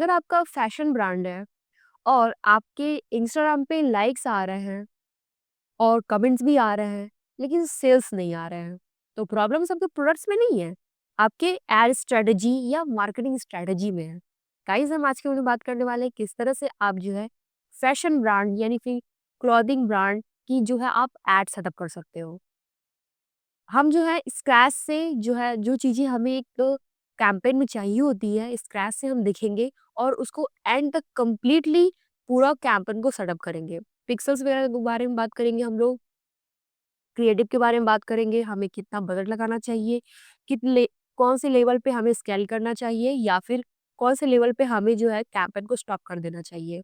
अगर आपका fashion brand है और आपके इंस्टाग्राम पे लाइक्स आ रहे हैं और कमेंट्स भी आ रहे हैं, लेकिन सेल्स नहीं आ रहे हैं, तो प्रॉब्लम आपके प्रोडक्ट्स में नहीं है, आपके एड स्ट्रेटजी या मार्केटिंग स्ट्रेटजी में है। गाइस, हम आज के वीडियो में बात करने वाले हैं किस तरह से आप जो है फैशन ब्रांड यानी फिर क्लॉथिंग ब्रांड की जो है आप एड सेटअप कर सकते हो। हम जो है स्क्रैच से जो है जो चीज़ें हमें एक कैंपेन में चाहिए होती है, स्क्रैच से हम देखेंगे और उसको एंड तक कंप्लीटली पूरा कैंपेन को सेटअप करेंगे। पिक्सेल्स वगैरह के बारे में बात करेंगे हम लोग, क्रिएटिव के बारे में बात करेंगे, हमें कितना बजट लगाना चाहिए, कितने कौन से लेवल पे हमें स्केल करना चाहिए या फिर कौन से लेवल पे हमें जो है कैंपेन को स्टॉप कर देना चाहिए।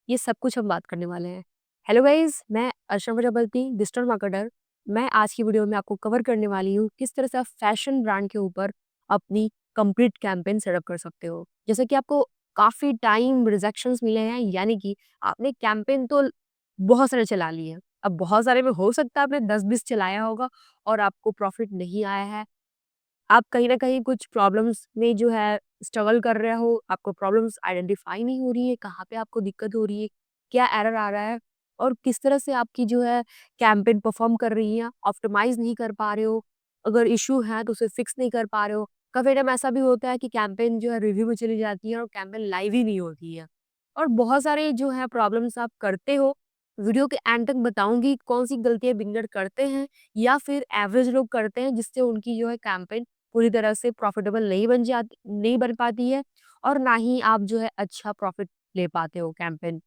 ये सब कुछ हम बात करने वाले हैं। हेलो गाइस, मैं अर्शना प्रजापति, डिजिटल मार्केटर। मैं आज की वीडियो में आपको कवर करने वाली हूँ किस तरह से आप फैशन ब्रांड के ऊपर अपनी कंप्लीट कैंपेन सेटअप कर सकते हो। जैसे कि आपको काफ़ी टाइम रिजेक्शंस मिले हैं, यानी कि आपने कैंपेन तो बहुत सारे चला लिए हैं। अब बहुत सारे में हो सकता है आपने 10-20 चलाया होगा और आपको प्रॉफिट नहीं आया है। आप कहीं न कहीं कुछ प्रॉब्लम्स में जो है स्ट्रगल कर रहे हो, आपको प्रॉब्लम्स आइडेंटिफाई नहीं हो रही है, कहाँ पे आपको दिक्कत हो रही है, क्या एरर आ रहा है और किस तरह से आपकी जो है कैंपेन परफॉर्म कर रही है, ऑप्टिमाइज़ नहीं कर पा रहे हो। अगर इश्यू है तो उसे फिक्स नहीं कर पा रहे हो। काफ़ी टाइम ऐसा भी होता है कि कैंपेन जो है रिव्यू में चली जाती है और कैंपेन लाइव ही नहीं होती है। और बहुत सारे जो है प्रॉब्लम्स आप करते हो। वीडियो के एंड तक बताऊँगी कौन-सी गलतियाँ बिगिनर करते हैं या फिर एवरेज लोग करते हैं, जिससे उनकी जो है कैंपेन पूरी तरह से प्रॉफिटेबल नहीं बन पाती है और ना ही आप जो है अच्छा प्रॉफिट ले पाते हो कैंपेन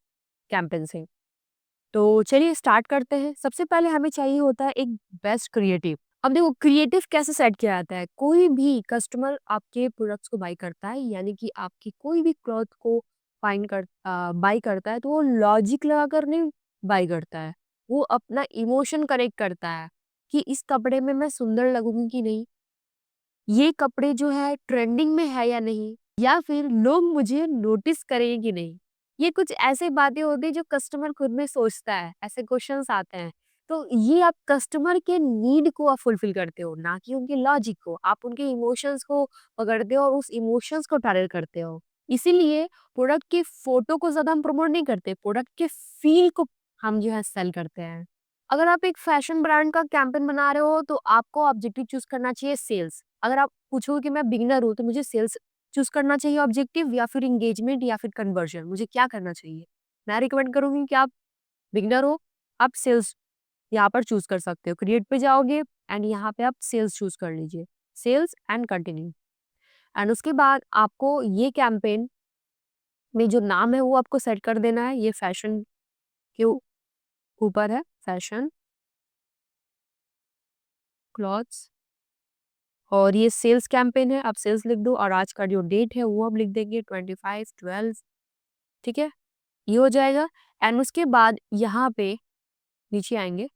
कैंपेन से। तो चलिए स्टार्ट करते हैं। सबसे पहले हमें चाहिए होता है एक बेस्ट क्रिएटिव। अब देखो क्रिएटिव कैसे सेट किया जाता है? कोई भी कस्टमर आपके प्रोडक्ट्स को बाय करता है, यानी कि आपकी कोई भी क्लॉथ को बाय करता है तो वो लॉजिक लगाकर नहीं बाय करता है। वो अपना इमोशन कनेक्ट करता है कि इस कपड़े में मैं सुंदर लगूँगी कि नहीं? ये कपड़े जो है ट्रेंडिंग में है या नहीं, या फिर लोग मुझे नोटिस करेंगे कि नहीं। ये कुछ ऐसी बातें होती है जो कस्टमर खुद में सोचता है, ऐसे क्वेश्चंस आते हैं। तो ये आप कस्टमर के नीड को आप फुलफिल करते हो, ना कि उनके लॉजिक को। आप उनके इमोशंस को पकड़ते हो और उस इमोशंस को टारगेट करते हो। इसीलिए प्रोडक्ट की फोटो को ज्यादा हम प्रमोट नहीं करते, प्रोडक्ट के फील को हम जो है सेल करते हैं। अगर आप एक फैशन ब्रांड का कैंपेन बना रहे हो तो आपको ऑब्जेक्टिव चूज करना चाहिए सेल्स। अगर आप पूछोगे कि मैं बिगिनर हूँ तो मुझे सेल्स चूज करना चाहिए ऑब्जेक्टिव या फिर एंगेजमेंट या फिर कन्वर्जन, मुझे क्या करना चाहिए? मैं रिकमेंड करूंगी कि आप बिगिनर हो, आप सेल्स यहाँ पर चूज कर सकते हो। क्रिएट पे जाओगे एंड यहाँ पे आप सेल्स चूज कर लीजिए, सेल्स एंड कंटिन्यू। एंड उसके बाद आपको ये कैंपेन में जो नाम है वो आपको सेट कर देना है। ये फैशन के ऊपर है, फैशन क्लॉथ्स, और ये सेल्स कैंपेन है, आप सेल्स लिख दो और आज का जो डेट है वो आप लिख देंगे 25/12। ठीक है, ये हो जाएगा। एंड उसके बाद यहाँ पे नीचे आएंगे,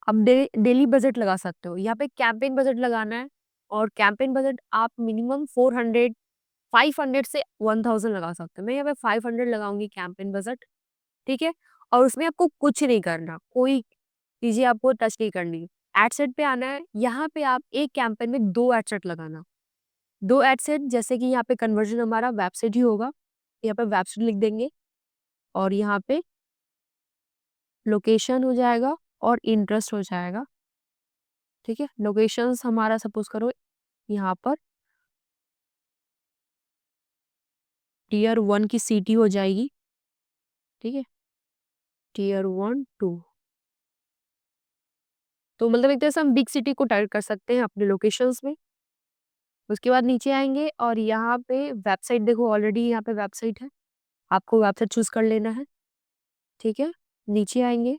अब डेली बजट लगा सकते हो। यहाँ पे कैंपेन बजट लगाना है और कैंपेन बजट आप मिनिमम 400 500 से 1000 लगा सकते हो। मैं यहाँ पे 500 लगाऊंगी कैंपेन बजट। ठीक है, और उसमें आपको कुछ नहीं करना, कोई चीजें आपको टच नहीं करनी। एड सेट पे आना है, यहाँ पे आप एक कैंपेन में 2 एड सेट लगाना। 2 एड सेट, जैसे कि यहाँ पे कन्वर्जन हमारा वेबसाइट ही होगा, यहाँ पे वेबसाइट लिख देंगे और यहाँ पे लोकेशन हो जाएगा और इंटरेस्ट हो जाएगा। ठीक है, लोकेशंस हमारा सपोज करो यहाँ पर टियर 1 की सिटी हो जाएगी। ठीक है, टियर 1 2, तो मतलब एक तरह से हम बिग सिटी को टारगेट कर सकते हैं अपने लोकेशंस में। उसके बाद नीचे आएंगे और यहाँ पे वेबसाइट देखो, ऑलरेडी यहाँ पे वेबसाइट है, आपको वेबसाइट चूज कर लेना है। ठीक है, नीचे आएंगे,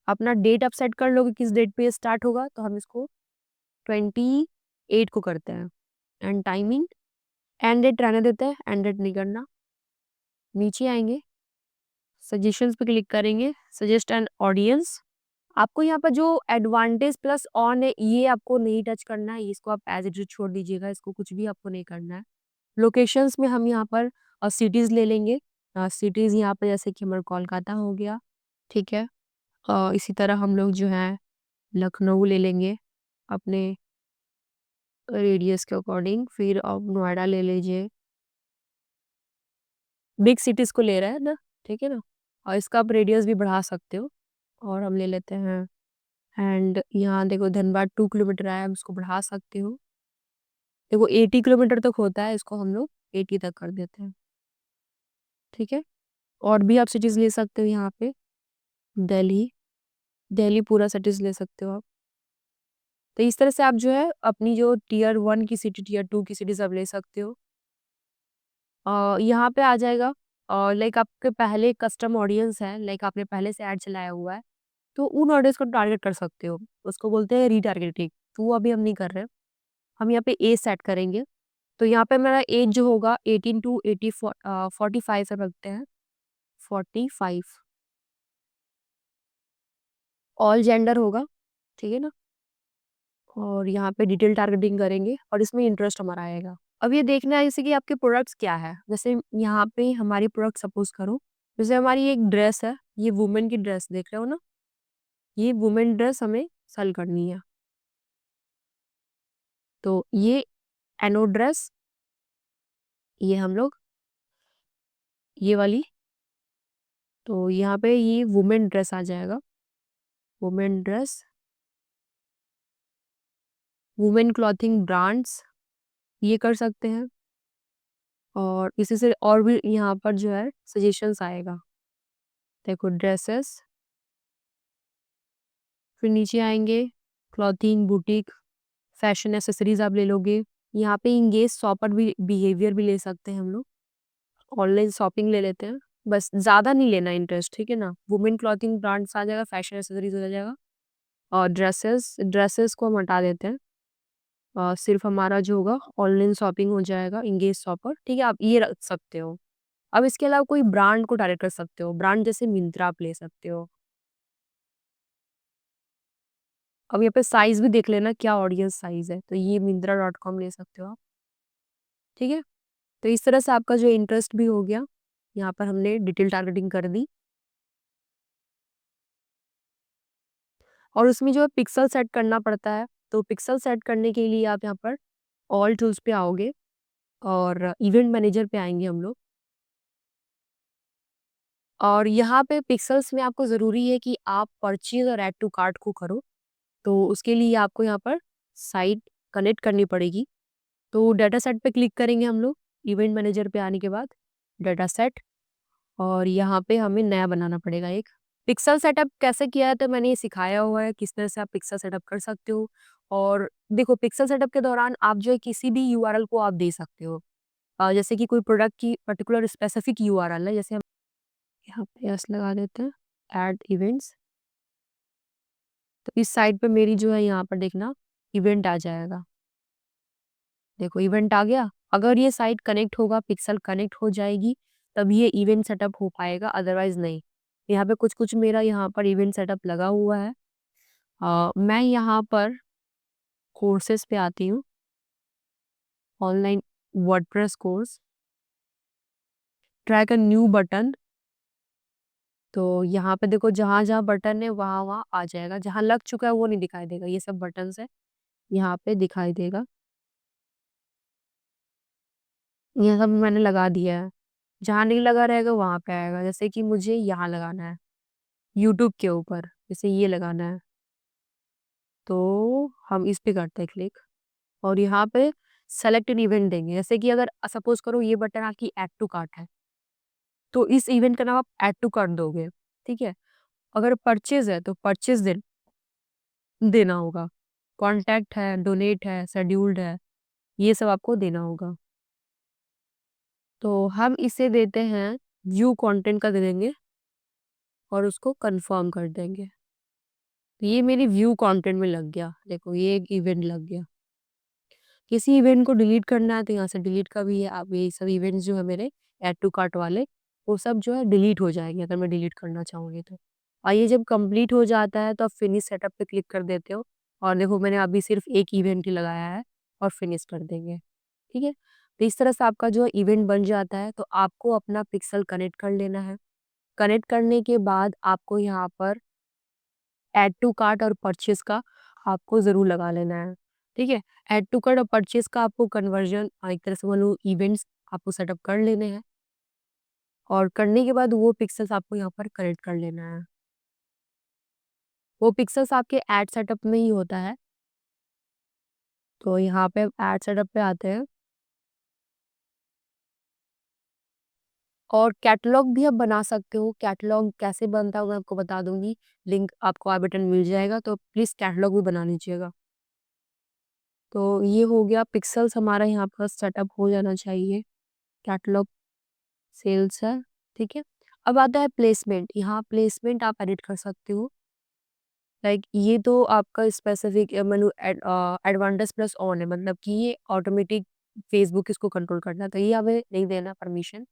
अपना डेट आप सेट कर लोगे किस डेट पे स्टार्ट होगा, तो हम इसको 28 को करते हैं। एंड टाइमिंग एंड डेट रहने देते हैं, एंड डेट नहीं करना। नीचे आएंगे, सजेशंस पे क्लिक करेंगे, सजेस्ट एन ऑडियंस। आपको यहाँ पर जो एडवांटेज प्लस ऑन है ये आपको नहीं टच करना है, इसको आप एज इट इज छोड़ दीजिएगा, इसको कुछ भी आपको नहीं करना है। लोकेशंस में हम यहाँ पर सिटीज ले लेंगे। सिटीज यहाँ पर जैसे कि हमारा कोलकाता हो गया। ठीक है, इसी तरह हम लोग जो है लखनऊ ले लेंगे अपने रेडियस के अकॉर्डिंग फिर आप नोएडा ले लीजिए। बिग सिटीज़ को ले रहा है ना, ठीक है ना? और इसका आप रेडियस भी बढ़ा सकते हो और हम ले लेते हैं एंड यहाँ देखो धनबाद 2 किलोमीटर आया, हम इसको बढ़ा सकते हो। देखो 80 किलोमीटर तक होता है, इसको हम लोग 80 तक कर देते हैं, ठीक है? और भी आप सिटीज़ ले सकते हो यहाँ पे, दिल्ली, दिल्ली पूरा सिटीज़ ले सकते हो आप। तो इस तरह से आप जो है अपनी जो टियर 1 की सिटी, टियर 2 की सिटीज़ आप ले सकते हो। यहाँ पे आ जाएगा लाइक आपके पहले कस्टम ऑडियंस है, लाइक आपने पहले से ऐड चलाया हुआ है, तो उन ऑडियंस को टारगेट कर सकते हो। उसको बोलते हैं रीटारगेटिंग, तो वो अभी हम नहीं कर रहे हैं। हम यहाँ पे एज सेट करेंगे। तो यहाँ पे मेरा एज जो होगा 18 टू 45 से रखते हैं, 45। ऑल जेंडर होगा, ठीक है ना? और यहाँ पे डिटेल टारगेटिंग करेंगे और इसमें इंटरेस्ट हमारा आएगा। अब ये देखना है जैसे कि आपके प्रोडक्ट्स क्या है। जैसे यहाँ पे हमारी प्रोडक्ट सपोज़ करो, जैसे हमारी एक ड्रेस है, ये वुमेन की ड्रेस देख रहे हो ना? ये वुमेन ड्रेस हमें सेल करनी है। तो ये एनो ड्रेस, ये हम लोग ये वाली, तो यहाँ पे ये वुमेन ड्रेस आ जाएगा। Women dress, women clothing brands, ये कर सकते हैं और इसी से और भी यहाँ पर जो है सजेशंस आएगा। देखो ड्रेसेस, फिर नीचे आएँगे क्लॉथिंग, बुटीक, फैशन एक्सेसरीज़ आप ले लोगे। यहाँ पे एंगेज शॉपर भी बिहेवियर भी ले सकते हैं हम लोग। ऑनलाइन शॉपिंग ले लेते हैं। बस ज़्यादा नहीं लेना इंटरेस्ट, ठीक है ना? वुमेन क्लॉथिंग ब्रांड्स आ जाएगा, फैशन एक्सेसरीज़ हो जाएगा और ड्रेसेस, ड्रेसेस को हम हटा देते हैं। सिर्फ़ हमारा जो होगा ऑनलाइन शॉपिंग हो जाएगा, एंगेज शॉपर, ठीक है? आप ये रख सकते हो। अब इसके अलावा कोई ब्रांड को टारगेट कर सकते हो। ब्रांड जैसे मिंत्रा आप ले सकते हो। अब यहाँ पे साइज़ भी देख लेना क्या ऑडियंस साइज़ है, तो ये myntra.com ले सकते हो आप, ठीक है? तो इस तरह से आपका जो इंटरेस्ट भी हो गया, यहाँ पर हमने डिटेल टारगेटिंग कर दी और उसमें जो है पिक्सल सेट करना पड़ता है, तो पिक्सल सेट करने के लिए आप यहाँ पर ऑल टूल्स पे आओगे और इवेंट मैनेजर पे आएँगे हम लोग और यहाँ पे पिक्सेल्स में आपको ज़रूरी है कि आप परचेज़ और ऐड टू कार्ट को करो, तो उसके लिए आपको यहाँ पर साइट कनेक्ट करनी पड़ेगी। तो डाटा सेट पे क्लिक करेंगे हम लोग, इवेंट मैनेजर पे आने के बाद डाटा सेट और यहाँ पे हमें नया बनाना पड़ेगा एक। पिक्सल सेटअप कैसे किया है तो मैंने ये सिखाया हुआ है, किस तरह से आप पिक्सल सेटअप कर सकते हो और देखो पिक्सल सेटअप के दौरान आप जो है किसी भी यूआरएल को आप दे सकते हो। जैसे कि कोई प्रोडक्ट की पर्टिकुलर स्पेसिफिक यूआरएल है, जैसे हम यहाँ पे यस लगा देते हैं, ऐड इवेंट्स। तो इस साइट पे मेरी जो है यहाँ पर देखना इवेंट आ जाएगा। देखो इवेंट आ गया। अगर ये साइट कनेक्ट होगा, पिक्सल कनेक्ट हो जाएगी, तब ये इवेंट सेटअप हो पाएगा, अदरवाइज़ नहीं। यहाँ पे कुछ-कुछ मेरा यहाँ पर इवेंट सेटअप लगा हुआ है। मैं यहाँ पर कोर्सेज़ पे आती हूँ, online WordPress course, track a new button. तो यहाँ पे देखो जहाँ-जहाँ बटन है वहाँ-वहाँ आ जाएगा, जहाँ लग चुका है वो नहीं दिखाई देगा, ये सब बटन्स है, यहाँ पे दिखाई देगा। ये सब मैंने लगा दिया है, जहाँ नहीं लगा रहेगा वहाँ पे आएगा, जैसे कि मुझे यहाँ लगाना है, यूट्यूब के ऊपर, जैसे ये लगाना है, तो हम इस पे करते हैं क्लिक और यहाँ पे सेलेक्ट एन इवेंट देंगे, जैसे कि अगर सपोज़ करो ये बटन आपकी ऐड टू कार्ट है, तो इस इवेंट का नाम आप ऐड टू कार्ट दोगे, ठीक है? अगर परचेज़ है तो परचेज़ देना होगा, कॉन्टैक्ट है, डोनेट है, शेड्यूल्ड है, ये सब आपको देना होगा। तो हम इसे देते हैं व्यू कंटेंट का दे देंगे और उसको कन्फर्म कर देंगे। तो ये मेरी व्यू कंटेंट में लग गया, देखो ये एक इवेंट लग गया। किसी इवेंट को डिलीट करना है तो यहाँ से डिलीट का भी है, आप ये सब इवेंट्स जो है मेरे ऐड टू कार्ट वाले, वो सब जो है डिलीट हो जाएंगे अगर मैं डिलीट करना चाहूँगी तो। और ये जब कंप्लीट हो जाता है तो आप फिनिश सेटअप पे क्लिक कर देते हो और देखो मैंने अभी सिर्फ एक इवेंट ही लगाया है और फिनिश कर देंगे, ठीक है? तो इस तरह से आपका जो इवेंट बन जाता है, तो आपको अपना पिक्सल कनेक्ट कर लेना है। कनेक्ट करने के बाद आपको यहाँ पर ऐड टू कार्ट और परचेज़ का आपको ज़रूर लगा लेना है। ठीक है? ऐड टू कार्ट और परचेज़ का आपको कन्वर्जन एक तरह से बोलूँ इवेंट्स आपको सेटअप कर लेने हैं और करने के बाद वो पिक्सेल्स आपको यहाँ पर करेक्ट कर लेना है। वो पिक्सेल्स आपके ऐड सेटअप में ही होता है। तो यहाँ पे ऐड सेटअप पे आते हैं और कैटलॉग भी आप बना सकते हो। कैटलॉग कैसे बनता है मैं आपको बता दूँगी। लिंक आपको आई बटन मिल जाएगा तो प्लीज़ कैटलॉग भी बना लीजिएगा। तो ये हो गया पिक्सेल्स हमारा यहाँ पर सेटअप हो जाना चाहिए। कैटलॉग सेल्स है, ठीक है? अब आता है प्लेसमेंट। यहाँ प्लेसमेंट आप एडिट कर सकते हो। लाइक ये तो आपका स्पेसिफिक एडवांटेज प्लस ऑन है, मतलब कि ये ऑटोमेटिक फेसबुक इसको कंट्रोल करता है, तो ये हमें नहीं देना परमिशन।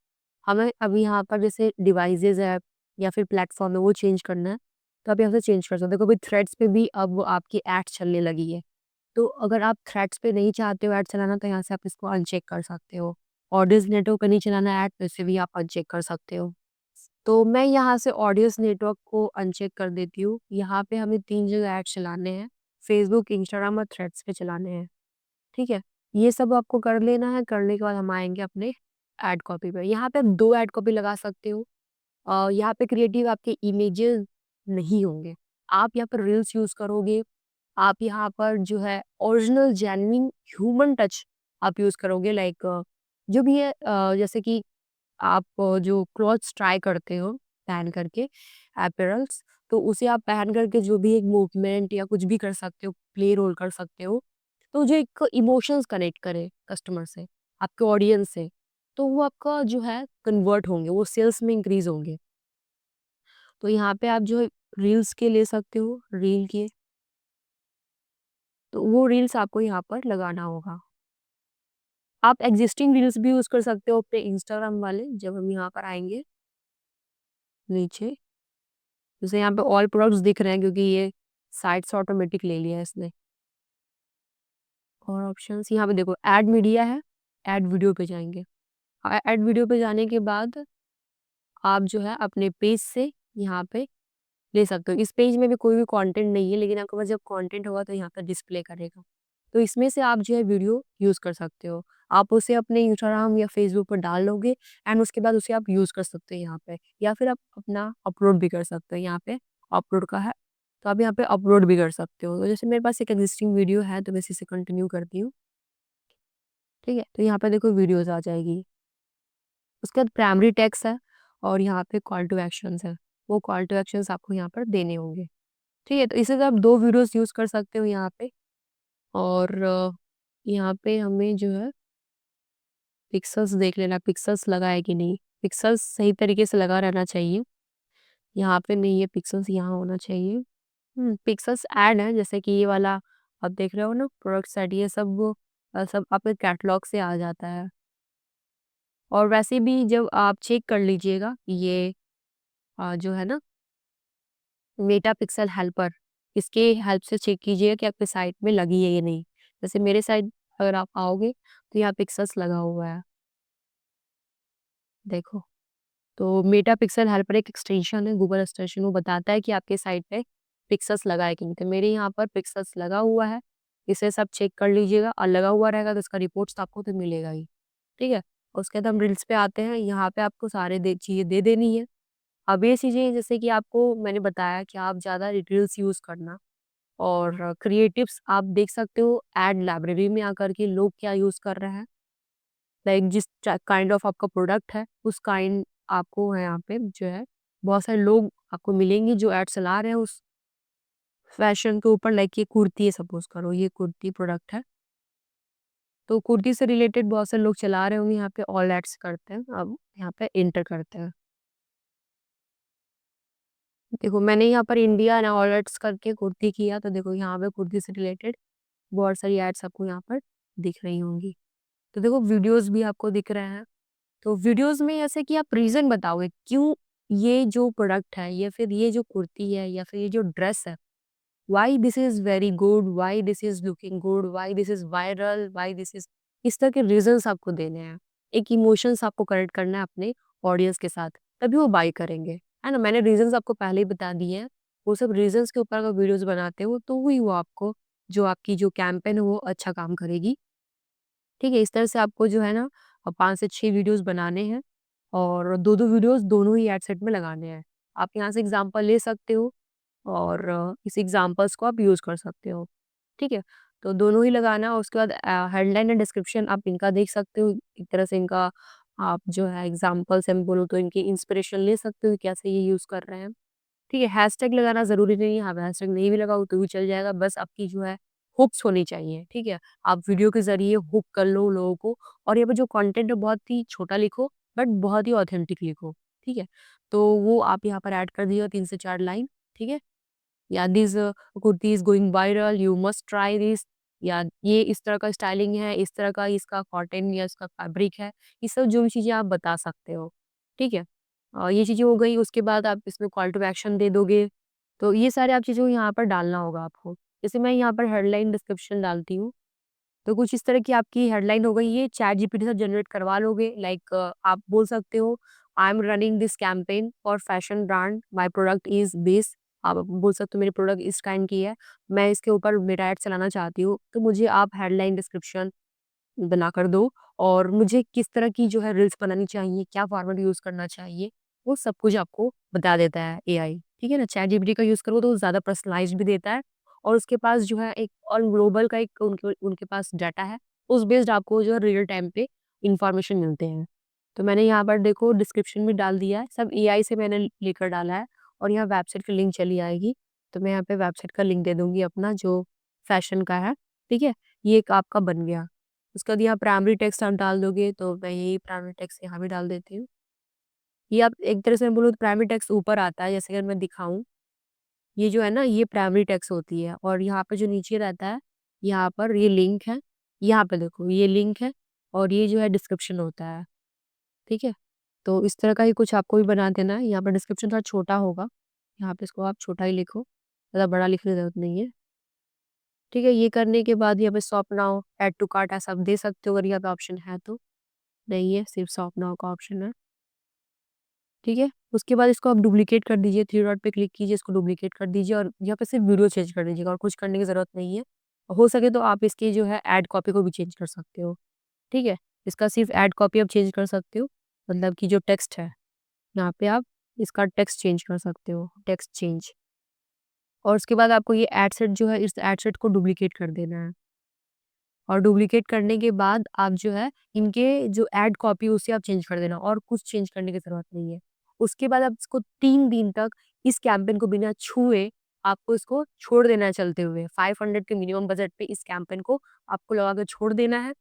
हमें अभी यहाँ पर जैसे डिवाइसेस है या फिर प्लेटफॉर्म है वो चेंज करना है, तो आप यहाँ से चेंज कर सकते हो। देखो अभी थ्रेड्स पे भी अब आपकी ऐड चलने लगी है, तो अगर आप थ्रेड्स पे नहीं चाहते हो ऐड चलाना तो यहाँ से आप इसको अनचेक कर सकते हो। ऑडियंस नेटवर्क पे नहीं चलाना ऐड तो इसे भी आप अनचेक कर सकते हो। तो मैं यहाँ से ऑडियंस नेटवर्क को अनचेक कर देती हूँ। यहाँ पे हमें 3 जगह ऐड चलाने हैं, फेसबुक, इंस्टाग्राम और थ्रेड्स पे चलाने हैं, ठीक है? ये सब आपको कर लेना है, करने के बाद हम आएँगे अपने ऐड कॉपी पे। यहाँ पे आप 2 ऐड कॉपी लगा सकते हो। यहाँ पे क्रिएटिव आपके इमेजेस नहीं होंगे। आप यहाँ पर रील्स यूज़ करोगे, आप यहाँ पर जो है ओरिजिनल जेन्युइन ह्यूमन टच आप यूज़ करोगे, लाइक जो भी है जैसे कि आप जो क्लॉथ्स ट्राई करते हो पहन करके अपैरल्स, तो उसे आप पहन करके जो भी एक मूवमेंट या कुछ भी कर सकते हो, प्ले रोल कर सकते हो। तो जो एक इमोशंस कनेक्ट करे कस्टमर से, आपके ऑडियंस से, तो वो आपका जो है कन्वर्ट होंगे, वो सेल्स में इंक्रीज़ होंगे। तो यहाँ पे आप जो है रील्स के ले सकते हो, रील के, तो वो रील्स आपको यहाँ पर लगाना होगा। आप एक्जिस्टिंग रील्स भी यूज़ कर सकते हो अपने इंस्टाग्राम वाले, जब हम यहाँ पर आएँगे नीचे। जैसे यहाँ पे ऑल प्रोडक्ट्स दिख रहे हैं क्योंकि ये साइट से ऑटोमेटिक ले लिया है इसने। और ऑप्शंस यहाँ पे देखो ऐड मीडिया है, ऐड वीडियो पे जाएँगे। ऐड वीडियो पे जाने के बाद आप जो है अपने पेज से यहाँ पे ले सकते हो। इस पेज में भी कोई भी कंटेंट नहीं है, लेकिन आपके पास जब कंटेंट होगा तो यहाँ पे डिस्प्ले करेगा। तो इसमें से आप जो है वीडियो यूज़ कर सकते हो। आप उसे अपने इंस्टाग्राम या फेसबुक पर डाल लोगे एंड उसके बाद उसे आप यूज़ कर सकते हो यहाँ पे, या फिर आप अपना अपलोड भी कर सकते हो। यहाँ पे अपलोड का है, तो आप यहाँ पे अपलोड भी कर सकते हो। तो जैसे मेरे पास एक एक्जिस्टिंग वीडियो है तो मैं इसी से कंटिन्यू करती हूँ, ठीक है? तो यहाँ पे देखो वीडियोज़ आ जाएगी। उसके बाद प्राइमरी टेक्स्ट है और यहाँ पे कॉल टू एक्शंस है। वो कॉल टू एक्शंस आपको यहाँ पर देने होंगे। ठीक है? तो इसी से आप 2 वीडियोज़ यूज़ कर सकते हो यहाँ पे। और यहाँ पे हमें जो है पिक्सेल्स देख लेना, पिक्सेल्स लगा है कि नहीं। पिक्सेल्स सही तरीके से लगा रहना चाहिए। यहाँ पे नहीं है पिक्सेल्स, यहाँ होना चाहिए। पिक्सेल्स ऐड है, जैसे कि ये वाला आप देख रहे हो ना प्रोडक्ट सेट, ये सब आपके कैटलॉग से आ जाता है। और वैसे भी जब आप चेक कर लीजिएगा ये जो है ना मेटा पिक्सल हेल्पर, इसके हेल्प से चेक कीजिएगा कि आपके साइट में लगी है या नहीं। जैसे मेरे साइट अगर आप आओगे तो यहाँ पिक्सेल्स लगा हुआ है, देखो। तो मेटा पिक्सल हेल्पर एक एक्सटेंशन है, गूगल एक्सटेंशन, वो बताता है कि आपके साइट पे पिक्सेल्स लगा है कि नहीं। तो मेरे यहाँ पर पिक्सेल्स लगा हुआ है, इसे सब चेक कर लीजिएगा, और लगा हुआ रहेगा तो इसका रिपोर्ट्स तो आपको तो मिलेगा ही, ठीक है। उसके बाद हम रील्स पे आते हैं, यहाँ पे आपको सारे चीज़ें दे देनी है। अब ये चीज़ें जैसे कि आपको मैंने बताया कि आप ज़्यादा रील्स यूज़ करना, और क्रिएटिव्स आप देख सकते हो एड लाइब्रेरी में आकर के लोग क्या यूज़ कर रहे हैं। लाइक जिस काइंड ऑफ आपका प्रोडक्ट है उस काइंड आपको है यहाँ पे जो है बहुत सारे लोग आपको मिलेंगे जो ऐड चला रहे हैं उस फैशन के ऊपर। लाइक ये कुर्ती है, सपोज करो ये कुर्ती प्रोडक्ट है, तो कुर्ती से रिलेटेड बहुत सारे लोग चला रहे होंगे, यहाँ पे ऑल एड्स करते हैं। अब यहाँ पे इंटर करते हैं, देखो मैंने यहाँ पर इंडिया ना ऑल एड्स करके कुर्ती किया, तो देखो यहाँ पे कुर्ती से रिलेटेड बहुत सारी एड्स आपको यहाँ पर दिख रही होंगी। तो देखो वीडियोस भी आपको दिख रहे हैं। तो वीडियोस में ऐसे कि आप रीज़न बताओगे क्यों ये जो प्रोडक्ट है या फिर ये जो कुर्ती है या फिर ये जो ड्रेस है, why this is very good, why this is looking good, why this is viral, why this is, इस तरह के रीज़न्स आपको देने हैं। एक इमोशंस आपको कनेक्ट करना है अपने ऑडियंस के साथ, तभी वो बाय करेंगे, है ना? मैंने रीज़न्स आपको पहले ही बता दिए हैं। वो सब रीज़न्स के ऊपर अगर वीडियोज़ बनाते हो तो ही वो आपको जो आपकी जो कैंपेन है वो अच्छा काम करेगी। ठीक है? इस तरह से आपको जो है ना 5 से 6 वीडियोज़ बनाने हैं और 2-2 वीडियोज़ दोनों ही एड सेट में लगाने हैं। आप यहाँ से एग्ज़ाम्पल ले सकते हो और इस एग्ज़ाम्पल्स को आप यूज़ कर सकते हो। ठीक है? तो दोनों ही लगाना और उसके बाद हेडलाइन एंड डिस्क्रिप्शन आप इनका देख सकते हो। एक तरह से इनका आप जो है एग्ज़ाम्पल से मैं बोलूँ तो इनकी इंस्पिरेशन ले सकते हो कि कैसे ये यूज़ कर रहे हैं। ठीक है, हैशटैग लगाना ज़रूरी नहीं है, आप हैशटैग नहीं भी लगाओ तो भी चल जाएगा, बस आपकी जो है हुक्स होनी चाहिए, ठीक है? आप वीडियो के ज़रिए हुक कर लो लोगों को और यहाँ पे जो कंटेंट है बहुत ही छोटा लिखो, बट बहुत ही ऑथेंटिक लिखो, ठीक है? तो वो आप यहाँ पर ऐड कर दिए 3 से 4 लाइन, ठीक है? या this kurti is going viral, you must try this या ये इस तरह का स्टाइलिंग है, इस तरह का इसका कॉटन या इसका फैब्रिक है, ये सब जो भी चीज़ें आप बता सकते हो, ठीक है? ये चीज़ें हो गई, उसके बाद आप इसमें कॉल टू एक्शन दे दोगे, तो ये सारे आप चीज़ों को यहाँ पर डालना होगा आपको। जैसे मैं यहाँ पर हेडलाइन डिस्क्रिप्शन डालती हूँ, तो कुछ इस तरह की आपकी हेडलाइन हो गई, ये चैट जीपीटी से जनरेट करवा लोगे लाइक आप बोल सकते हो I am running this campaign for fashion brand, my product is this. आप बोल सकते हो मेरी प्रोडक्ट इस काइंड की है, मैं इसके ऊपर मेरा ऐड चलाना चाहती हूँ, तो मुझे आप हेडलाइन डिस्क्रिप्शन बनाकर दो और मुझे किस तरह की जो है रील्स बनानी चाहिए, क्या फॉर्मेट यूज़ करना चाहिए, वो सब कुछ आपको बता देता है एआई, ठीक है ना? चैट जीपीटी का यूज़ करो तो ज़्यादा पर्सनलाइज़्ड भी देता है और उसके पास जो है एक ऑल ग्लोबल का एक उनके उनके पास डाटा है, उस बेस्ड आपको जो है रियल टाइम पे इन्फॉर्मेशन मिलते हैं। तो मैंने यहाँ पर देखो डिस्क्रिप्शन भी डाल दिया है, सब एआई से मैंने लेकर डाला है और यहाँ वेबसाइट की लिंक चली आएगी, तो मैं यहाँ पे वेबसाइट का लिंक दे दूँगी अपना जो फैशन का है, ठीक है? ये एक आपका बन गया। उसके बाद यहाँ प्राइमरी टेक्स्ट आप डाल दोगे तो मैं यही प्राइमरी टेक्स्ट यहाँ भी डाल देती हूँ। ये आप एक तरह से मैं बोलूँ तो प्राइमरी टेक्स्ट ऊपर आता है, जैसे अगर मैं दिखाऊँ, ये जो है ना ये प्राइमरी टेक्स्ट होती है और यहाँ पे जो नीचे रहता है, यहाँ पर ये लिंक है, यहाँ पे देखो ये लिंक है और ये जो है डिस्क्रिप्शन होता है, ठीक है? तो इस तरह का ही कुछ आपको भी बना देना है, यहाँ पर डिस्क्रिप्शन थोड़ा छोटा होगा, यहाँ पे इसको आप छोटा ही लिखो, ज़्यादा बड़ा लिखने की ज़रूरत नहीं है। ठीक है, ये करने के बाद यहाँ पे shop now, add to cart ऐसा आप दे सकते हो अगर यहाँ पे ऑप्शन है तो। नहीं है, सिर्फ शॉप नाउ का ऑप्शन है, ठीक है? उसके बाद इसको आप डुप्लीकेट कर दीजिए, 3 डॉट पे क्लिक कीजिए, इसको डुप्लीकेट कर दीजिए और यहाँ पे सिर्फ वीडियो चेंज कर दीजिएगा और कुछ करने की ज़रूरत नहीं है। हो सके तो आप इसकी जो है एड कॉपी को भी चेंज कर सकते हो, ठीक है? इसका सिर्फ एड कॉपी आप चेंज कर सकते हो, मतलब कि जो टेक्स्ट है, यहाँ पे आप इसका टेक्स्ट चेंज कर सकते हो, टेक्स्ट चेंज और उसके बाद आपको ये एड सेट जो है, इस एड सेट को डुप्लीकेट कर देना है। और डुप्लीकेट करने के बाद आप जो है इनके जो एड कॉपी उसे आप चेंज कर देना और कुछ चेंज करने की ज़रूरत नहीं है। उसके बाद आप इसको 3 दिन तक इस कैंपेन को बिना छुए आपको इसको छोड़ देना है चलते हुए। 500 के मिनिमम बजट पे इस कैंपेन को आपको लगा के छोड़ देना है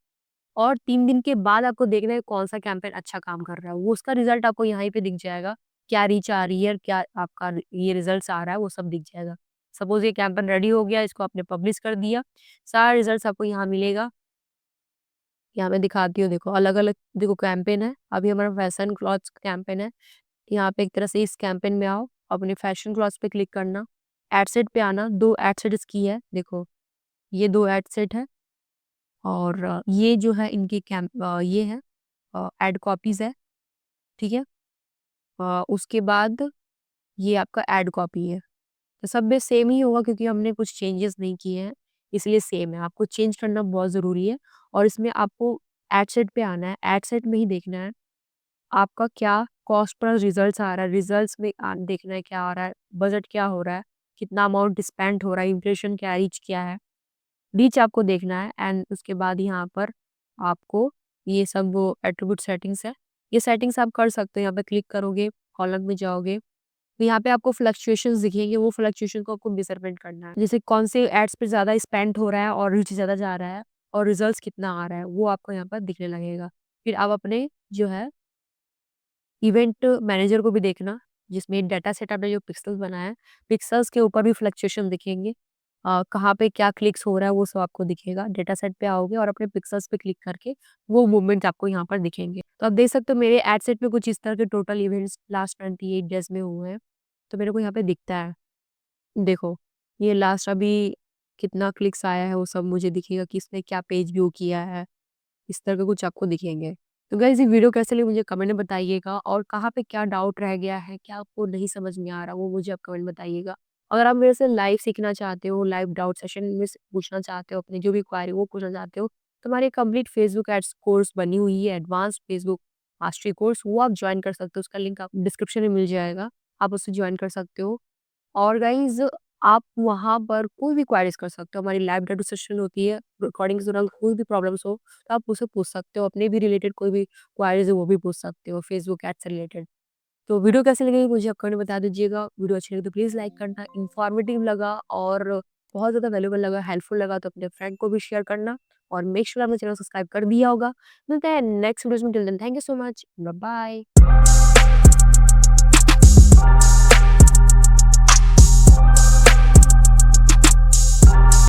और 3 दिन के बाद आपको देखना है कौन-सा कैंपेन अच्छा काम कर रहा है। वो उसका रिज़ल्ट आपको यहीं पे दिख जाएगा। क्या रीच आ रही है, क्या आपका ये रिज़ल्ट्स आ रहा है, वो सब दिख जाएगा। सपोज़ ये कैंपेन रेडी हो गया, इसको आपने पब्लिश कर दिया, सारा रिज़ल्ट्स आपको यहाँ मिलेगा। यहाँ मैं दिखाती हूँ देखो, अलग-अलग देखो कैंपेन है। अभी हमारा फैशन क्लॉथ्स कैंपेन है। यहाँ पे एक तरह से इस कैंपेन में आओ, अपने फैशन क्लॉथ्स पे क्लिक करना, एड सेट पे आना, 2 एड सेट इसकी है, देखो ये 2 एड सेट है और ये जो है इनकी ये है एड कॉपीज़ है, ठीक है? उसके बाद ये आपका एड कॉपी है। तो सब में सेम ही होगा क्योंकि हमने कुछ चेंजेस नहीं किए हैं, इसलिए सेम है। आपको चेंज करना बहुत ज़रूरी है और इसमें आपको एड सेट पे आना है, एड सेट में ही देखना है, आपका क्या कॉस्ट पर रिज़ल्ट्स आ रहा है, रिज़ल्ट्स में देखना है क्या आ रहा है, बजट क्या हो रहा है, कितना अमाउंट स्पेंड हो रहा है, इम्प्रेशन क्या है, रीच क्या है। रीच आपको देखना है एंड उसके बाद यहाँ पर आपको ये सब वो एट्रिब्यूट सेटिंग्स है, ये सेटिंग्स आप कर सकते हो। यहाँ पे क्लिक करोगे, कॉलम में जाओगे तो यहाँ पे आपको फ्लक्चुएशंस दिखेंगे, वो फ्लक्चुएशन को आपको मेज़रमेंट करना है। जैसे कौन से एड्स पे ज़्यादा स्पेंड हो रहा है और रीच ज़्यादा जा रहा है और रिज़ल्ट्स कितना आ रहा है, वो आपको यहाँ पर दिखने लगेगा। फिर आप अपने जो है इवेंट मैनेजर को भी देखना, जिसमें डाटा सेट आपने जो पिक्सेल्स बनाया है, पिक्सेल्स के ऊपर भी फ्लक्चुएशन दिखेंगे। कहाँ पे क्या क्लिक्स हो रहा है, वो सब आपको दिखेगा। डाटा सेट पे आओगे और अपने पिक्सेल्स पे क्लिक करके वो मूवमेंट आपको यहाँ पर दिखेंगे। तो आप देख सकते हो मेरे एड सेट में कुछ इस तरह के टोटल इवेंट्स लास्ट 28 डेज़ में हुए हैं। तो मेरे को यहाँ पे दिखता है। देखो, ये लास्ट अभी कितना क्लिक्स आया है वो सब मुझे दिखेगा, किसने क्या पेज व्यू किया है, इस तरह का कुछ आपको दिखेंगे। तो गाइज़ ये वीडियो कैसे लगी मुझे कमेंट में बताइएगा और कहाँ पे क्या डाउट रह गया है, क्या आपको नहीं समझ में आ रहा वो मुझे आप कमेंट में बताइएगा। अगर आप मेरे से लाइव सीखना चाहते हो, लाइव डाउट सेशन में पूछना चाहते हो, अपनी जो भी क्वेरी वो पूछना चाहते हो, तो हमारी कंप्लीट फेसबुक एड्स कोर्स बनी हुई है, एडवांस फेसबुक मास्टरी कोर्स, वो आप ज्वाइन कर सकते हो। उसका लिंक आपको डिस्क्रिप्शन में मिल जाएगा, आप उससे ज्वाइन कर सकते हो। और गाइज़, आप वहाँ पर कोई भी क्वेरीज़ कर सकते हो। हमारी लाइव डेमो सेशन होती है, रिकॉर्डिंग के दौरान कोई भी प्रॉब्लम्स हो, तो आप मुझसे पूछ सकते हो। अपने भी रिलेटेड कोई भी क्वेरीज़ है, वो भी पूछ सकते हो, फेसबुक एड से रिलेटेड। तो वीडियो कैसी लगी मुझे कमेंट में बता दीजिएगा। वीडियो अच्छी लगी तो प्लीज़ लाइक करना, इन्फॉर्मेटिव लगा और बहुत ज़्यादा वैल्यूएबल लगा, हेल्पफुल लगा तो अपने फ्रेंड को भी शेयर करना और मेक श्योर आपने चैनल सब्सक्राइब कर दिया होगा। मिलते हैं नेक्स्ट वीडियोज़ में, till then thank you so much. Bye bye.